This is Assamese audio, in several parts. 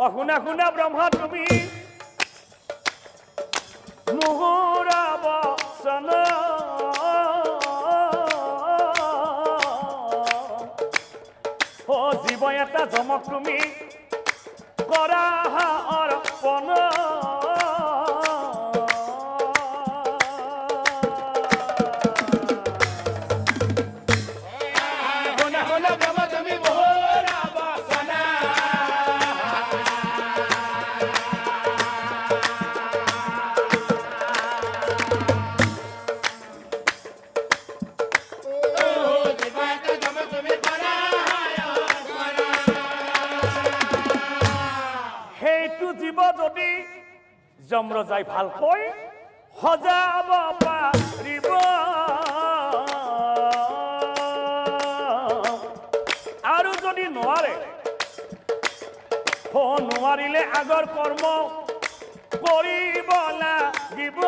শুনা শুনা ব্ৰহ্মা তুমি নুহুৰা বচন ও জীৱ এটা জমক তুমি কৰা অৰ্পণ যমৰজাই ভালকৈ সজাব পাৰিব আৰু যদি নোৱাৰে নোৱাৰিলে আগৰ কৰ্ম কৰিব লাগিব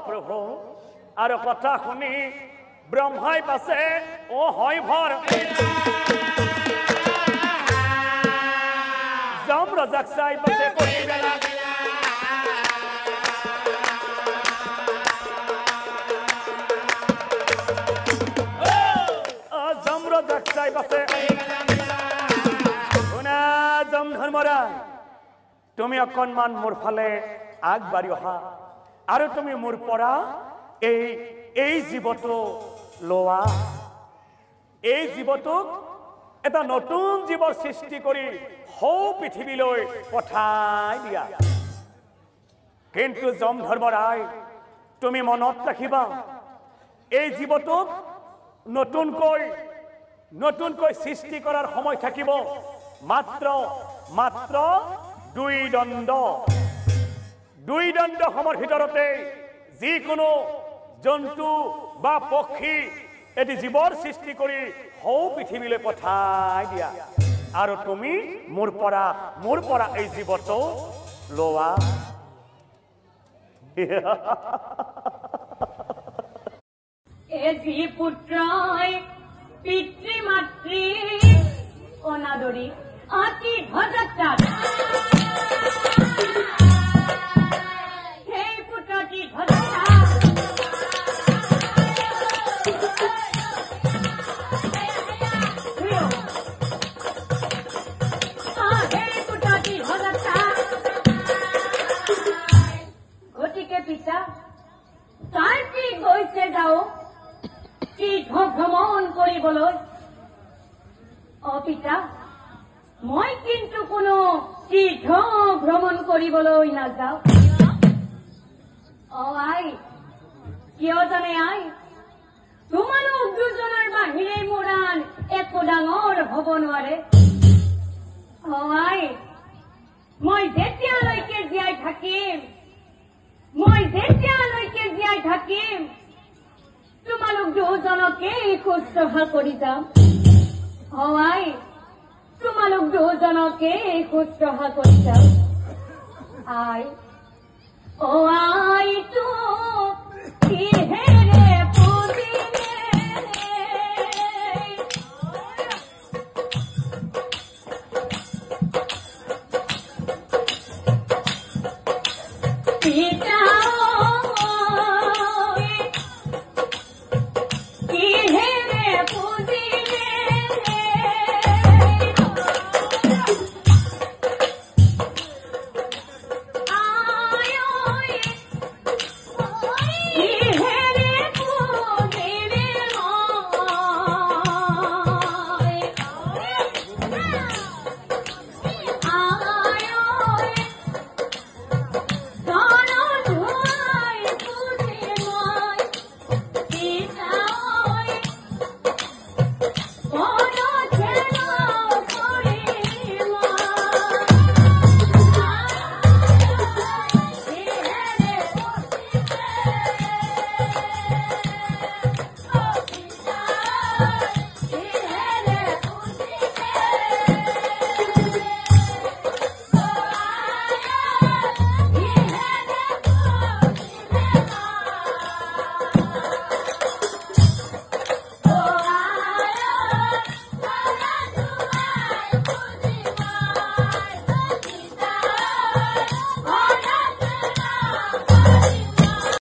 প্ৰভু আৰু কথা শুনি ব্ৰহ্মাই পাছে ও হয় ভৰ যমৰজাক চাই পাছে কৰি বেলা যমৰজাক চাই পাছে শুনা যম ধৰ্মৰাজ তুমি অকণমান মোৰ ফালে আগবাঢ়ি অহা আৰু তুমি মোৰ পৰা এই জীৱটো লোৱা এই জীৱটোক এটা নতুন জীৱৰ সৃষ্টি কৰি হৌ পৃথিৱীলৈ পঠাই দিয়া কিন্তু যম ধৰ্মৰায় তুমি মনত ৰাখিবা এই জীৱটোক নতুনকৈ সৃষ্টি কৰাৰ সময় থাকিব মাত্ৰ দুই দণ্ড সময়ৰ ভিতৰতে যিকোনো জন্তু বা পক্ষী এটি জীৱৰ সৃষ্টি কৰি হৌ পৃথিৱীলৈ পঠাই দিয়া আৰু তুমি মোৰ পৰা এই জীৱটো লোৱা এজি পুত্ৰই পিতৃ মাতৃ অনাদৰি অতি ভজত্ৰা গতিকে পিতা তাৰ কি গৈছে যাও তীৰ্থ ভ্ৰমণ কৰিবলৈ পিতা মই কিন্তু কোনো তীৰ্থ ভ্ৰমণ কৰিবলৈ নাযাওঁ আই কিয় জানে আই তোমালোক দুজনৰ বাহিৰে মোৰ আন একো ডাঙৰ হ'ব নোৱাৰে আই মই যেতিয়ালৈকে জীয়াই থাকিম তোমালোক দুজনকে শুশ্ৰূষা কৰি যাম আই তোমালোক দুজনকে শুশ্ৰূষা কৰি যাম আই আই তো কিহেৰে পুজিলে